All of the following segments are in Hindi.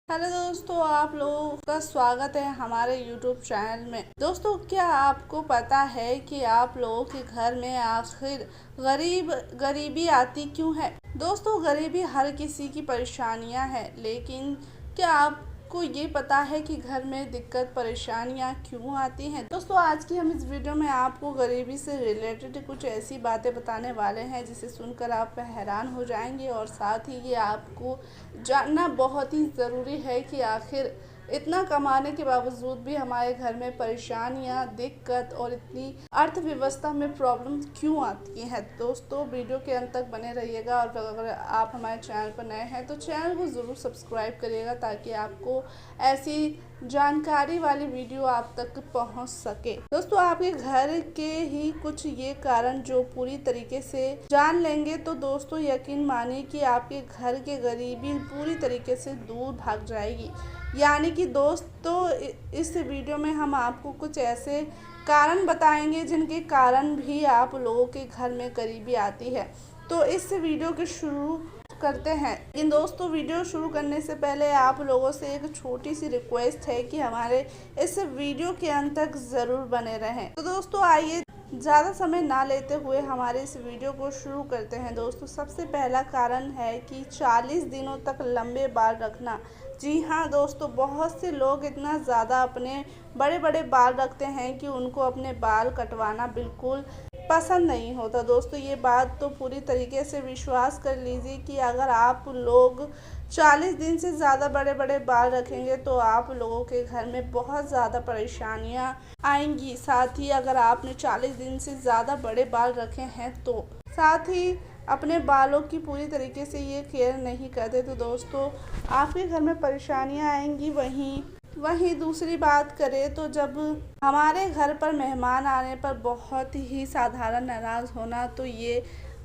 हेलो दोस्तों, आप लोगों का स्वागत है हमारे YouTube चैनल में। दोस्तों, क्या आपको पता है कि आप लोगों के घर में आखिर गरीबी आती क्यों है? दोस्तों, गरीबी हर किसी की परेशानियां है, लेकिन क्या आपको ये पता है कि घर में दिक्कत परेशानियां क्यों आती हैं? दोस्तों, आज की हम इस वीडियो में आपको गरीबी से रिलेटेड कुछ ऐसी बातें बताने वाले हैं जिसे सुनकर आप हैरान हो जाएंगे, और साथ ही ये आपको जानना बहुत ही ज़रूरी है कि आखिर इतना कमाने के बावजूद भी हमारे घर में परेशानियां, दिक्कत और इतनी अर्थव्यवस्था में प्रॉब्लम क्यों आती हैं। दोस्तों, वीडियो के अंत तक बने रहिएगा, और अगर आप हमारे चैनल पर नए हैं तो चैनल को ज़रूर सब्सक्राइब करिएगा ताकि आपको ऐसी जानकारी वाली वीडियो आप तक पहुंच सके। दोस्तों, आपके घर के ही कुछ ये कारण जो पूरी तरीके से जान लेंगे तो दोस्तों यकीन मानिए कि आपके घर के गरीबी पूरी तरीके से दूर भाग जाएगी। यानी कि दोस्तों, इस वीडियो में हम आपको कुछ ऐसे कारण बताएंगे जिनके कारण भी आप लोगों के घर में गरीबी आती है। तो इस वीडियो के शुरू करते हैं। लेकिन दोस्तों, वीडियो शुरू करने से पहले आप लोगों से एक छोटी सी रिक्वेस्ट है कि हमारे इस वीडियो के अंत तक ज़रूर बने रहें। तो दोस्तों, आइए ज़्यादा समय ना लेते हुए हमारे इस वीडियो को शुरू करते हैं। दोस्तों, सबसे पहला कारण है कि 40 दिनों तक लंबे बाल रखना। जी हाँ दोस्तों, बहुत से लोग इतना ज़्यादा अपने बड़े बड़े बाल रखते हैं कि उनको अपने बाल कटवाना बिल्कुल पसंद नहीं होता। दोस्तों, ये बात तो पूरी तरीके से विश्वास कर लीजिए कि अगर आप लोग 40 दिन से ज़्यादा बड़े बड़े बाल रखेंगे तो आप लोगों के घर में बहुत ज़्यादा परेशानियां आएंगी। साथ ही अगर आपने 40 दिन से ज़्यादा बड़े बाल रखे हैं तो साथ ही अपने बालों की पूरी तरीके से ये केयर नहीं करते तो दोस्तों आपके घर में परेशानियां आएंगी। वहीं दूसरी बात करें तो जब हमारे घर पर मेहमान आने पर बहुत ही साधारण नाराज़ होना तो ये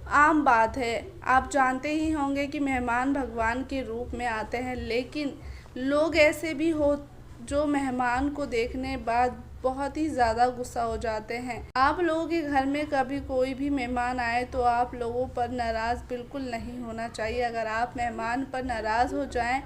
आम बात है। आप जानते ही होंगे कि मेहमान भगवान के रूप में आते हैं, लेकिन लोग ऐसे भी हो जो मेहमान को देखने बाद बहुत ही ज़्यादा गुस्सा हो जाते हैं। आप लोगों के घर में कभी कोई भी मेहमान आए तो आप लोगों पर नाराज़ बिल्कुल नहीं होना चाहिए। अगर आप मेहमान पर नाराज़ हो जाएं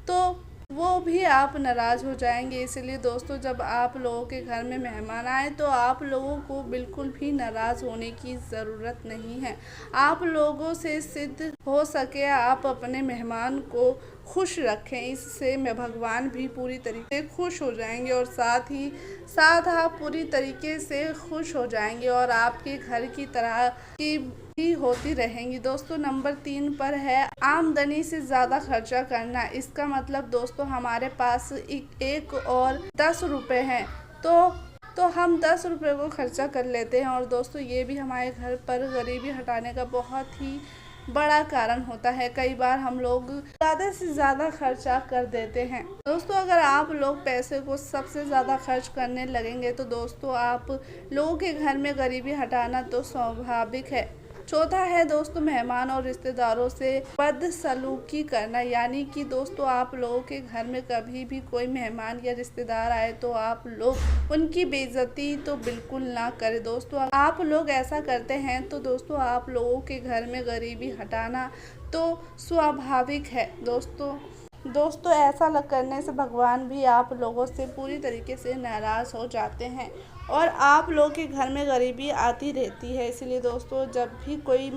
तो वो भी आप नाराज़ हो जाएंगे। इसलिए दोस्तों, जब आप लोगों के घर में मेहमान आए तो आप लोगों को बिल्कुल भी नाराज़ होने की ज़रूरत नहीं है। आप लोगों से सिद्ध हो सके आप अपने मेहमान को खुश रखें, इससे मैं भगवान भी पूरी तरीके से खुश हो जाएंगे, और साथ आप पूरी तरीके से खुश हो जाएंगे और आपके घर की तरह की भी होती रहेंगी। दोस्तों, नंबर 3 पर है आमदनी से ज़्यादा खर्चा करना। इसका मतलब दोस्तों हमारे पास एक और 10 रुपये हैं तो हम 10 रुपये को खर्चा कर लेते हैं, और दोस्तों ये भी हमारे घर पर गरीबी हटाने का बहुत ही बड़ा कारण होता है। कई बार हम लोग ज़्यादा से ज़्यादा खर्चा कर देते हैं। दोस्तों, अगर आप लोग पैसे को सबसे ज़्यादा खर्च करने लगेंगे तो दोस्तों आप लोगों के घर में गरीबी हटाना तो स्वाभाविक है। चौथा है दोस्तों मेहमान और रिश्तेदारों से बदसलूकी करना। यानी कि दोस्तों आप लोगों के घर में कभी भी कोई मेहमान या रिश्तेदार आए तो आप लोग उनकी बेइज्जती तो बिल्कुल ना करें। दोस्तों, आप लोग ऐसा करते हैं तो दोस्तों आप लोगों के घर में गरीबी हटाना तो स्वाभाविक है। दोस्तों ऐसा करने से भगवान भी आप लोगों से पूरी तरीके से नाराज़ हो जाते हैं, और आप लोग के घर में गरीबी आती रहती है। इसलिए दोस्तों, जब भी कोई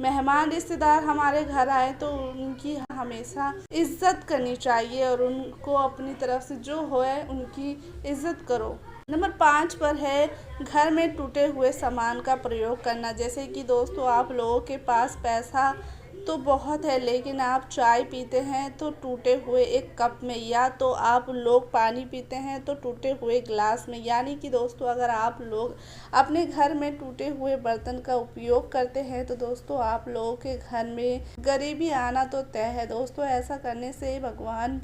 मेहमान रिश्तेदार हमारे घर आए तो उनकी हमेशा इज्जत करनी चाहिए, और उनको अपनी तरफ से जो होए उनकी इज्जत करो। नंबर 5 पर है घर में टूटे हुए सामान का प्रयोग करना। जैसे कि दोस्तों आप लोगों के पास पैसा तो बहुत है, लेकिन आप चाय पीते हैं तो टूटे हुए एक कप में, या तो आप लोग पानी पीते हैं तो टूटे हुए ग्लास में। यानी कि दोस्तों अगर आप लोग अपने घर में टूटे हुए बर्तन का उपयोग करते हैं तो दोस्तों आप लोगों के घर में गरीबी आना तो तय है। दोस्तों, ऐसा करने से भगवान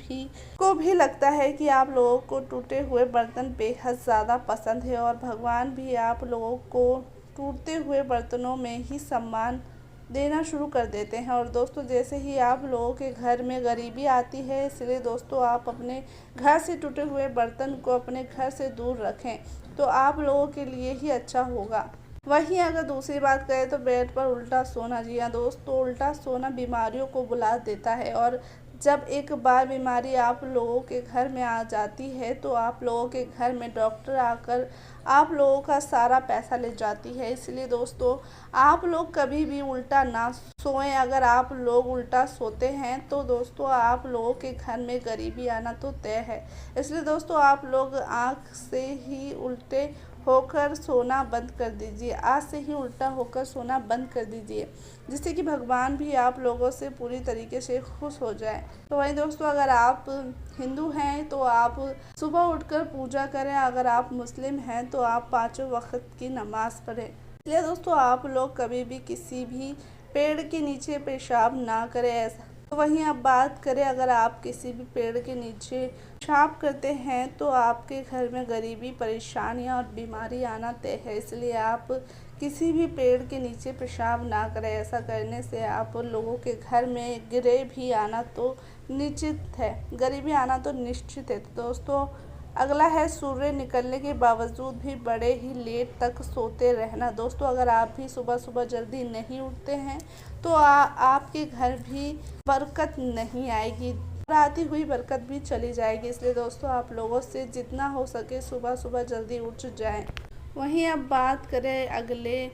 को भी लगता है कि आप लोगों को टूटे हुए बर्तन बेहद ज़्यादा पसंद है, और भगवान भी आप लोगों को टूटते हुए बर्तनों में ही सम्मान देना शुरू कर देते हैं। और दोस्तों, जैसे ही आप लोगों के घर में गरीबी आती है, इसलिए दोस्तों आप अपने घर से टूटे हुए बर्तन को अपने घर से दूर रखें तो आप लोगों के लिए ही अच्छा होगा। वहीं अगर दूसरी बात करें तो बेड पर उल्टा सोना। जी हाँ दोस्तों, उल्टा सोना बीमारियों को बुला देता है, और जब एक बार बीमारी आप लोगों के घर में आ जाती है तो आप लोगों के घर में डॉक्टर आकर आप लोगों का सारा पैसा ले जाती है। इसलिए दोस्तों, आप लोग कभी भी उल्टा ना सोएं। अगर आप लोग उल्टा सोते हैं तो दोस्तों आप लोगों के घर में गरीबी आना तो तय है। इसलिए दोस्तों, आप लोग आँख से ही उल्टे होकर सोना बंद कर दीजिए। आज से ही उल्टा होकर सोना बंद कर दीजिए, जिससे कि भगवान भी आप लोगों से पूरी तरीके से खुश हो जाए। तो वहीं दोस्तों, अगर आप हिंदू हैं तो आप सुबह उठकर पूजा करें। अगर आप मुस्लिम हैं तो आप 5 वक्त की नमाज़ पढ़ें। इसलिए दोस्तों, आप लोग कभी भी किसी भी पेड़ के नीचे पेशाब ना करें। ऐसा तो वहीं अब बात करें, अगर आप किसी भी पेड़ के नीचे पेशाब करते हैं तो आपके घर में गरीबी, परेशानियां और बीमारी आना तय है। इसलिए आप किसी भी पेड़ के नीचे पेशाब ना करें। ऐसा करने से आप लोगों के घर में गरीबी आना तो निश्चित है, गरीबी आना तो निश्चित है। तो दोस्तों, अगला है सूर्य निकलने के बावजूद भी बड़े ही लेट तक सोते रहना। दोस्तों, अगर आप भी सुबह सुबह जल्दी नहीं उठते हैं तो आपके घर भी बरकत नहीं आएगी, आती हुई बरकत भी चली जाएगी। इसलिए दोस्तों, आप लोगों से जितना हो सके सुबह सुबह जल्दी उठ जाएं। वहीं अब बात करें अगले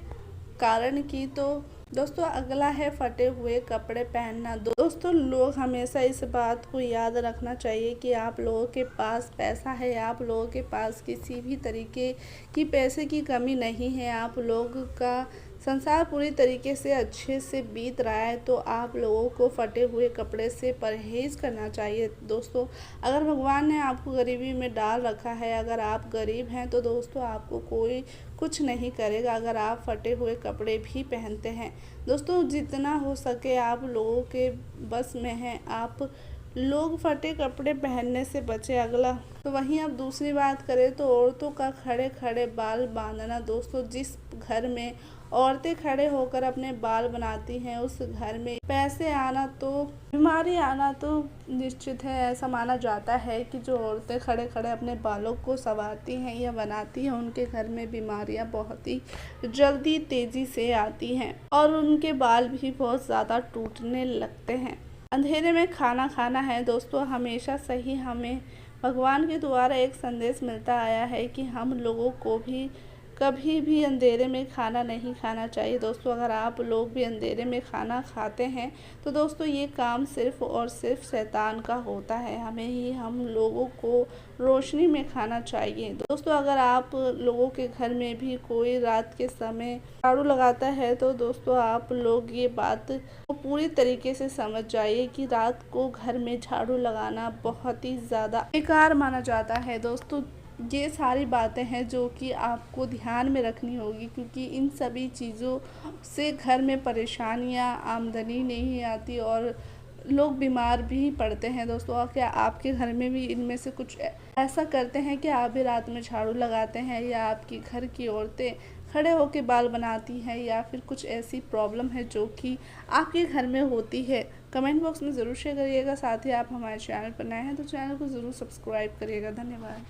कारण की, तो दोस्तों अगला है फटे हुए कपड़े पहनना। दोस्तों, लोग हमेशा इस बात को याद रखना चाहिए कि आप लोगों के पास पैसा है, आप लोगों के पास किसी भी तरीके की पैसे की कमी नहीं है, आप लोग का संसार पूरी तरीके से अच्छे से बीत रहा है। तो आप लोगों को फटे हुए कपड़े से परहेज़ करना चाहिए। दोस्तों, अगर भगवान ने आपको गरीबी में डाल रखा है, अगर आप गरीब हैं तो दोस्तों आपको कोई कुछ नहीं करेगा अगर आप फटे हुए कपड़े भी पहनते हैं। दोस्तों, जितना हो सके आप लोगों के बस में है, आप लोग फटे कपड़े पहनने से बचे। अगला तो वहीं अब दूसरी बात करें तो औरतों का खड़े खड़े बाल बांधना। दोस्तों, जिस घर में औरतें खड़े होकर अपने बाल बनाती हैं उस घर में पैसे आना तो बीमारी आना तो निश्चित है। ऐसा माना जाता है कि जो औरतें खड़े खड़े अपने बालों को संवारती हैं या बनाती हैं उनके घर में बीमारियां बहुत ही जल्दी तेजी से आती हैं और उनके बाल भी बहुत ज़्यादा टूटने लगते हैं। अंधेरे में खाना खाना है। दोस्तों, हमेशा सही हमें भगवान के द्वारा एक संदेश मिलता आया है कि हम लोगों को भी कभी भी अंधेरे में खाना नहीं खाना चाहिए। दोस्तों, अगर आप लोग भी अंधेरे में खाना खाते हैं तो दोस्तों ये काम सिर्फ और सिर्फ शैतान का होता है। हमें ही हम लोगों को रोशनी में खाना चाहिए। दोस्तों, अगर आप लोगों के घर में भी कोई रात के समय झाड़ू लगाता है तो दोस्तों आप लोग ये बात को पूरी तरीके से समझ जाइए कि रात को घर में झाड़ू लगाना बहुत ही ज़्यादा बेकार माना जाता है। दोस्तों, ये सारी बातें हैं जो कि आपको ध्यान में रखनी होगी, क्योंकि इन सभी चीज़ों से घर में परेशानियां, आमदनी नहीं आती और लोग बीमार भी पड़ते हैं। दोस्तों, क्या आपके घर में भी इनमें से कुछ ऐसा करते हैं कि आप भी रात में झाड़ू लगाते हैं, या आपकी घर की औरतें खड़े होकर बाल बनाती हैं, या फिर कुछ ऐसी प्रॉब्लम है जो कि आपके घर में होती है? कमेंट बॉक्स में ज़रूर शेयर करिएगा। साथ ही आप हमारे चैनल पर नए हैं तो चैनल को ज़रूर सब्सक्राइब करिएगा। धन्यवाद।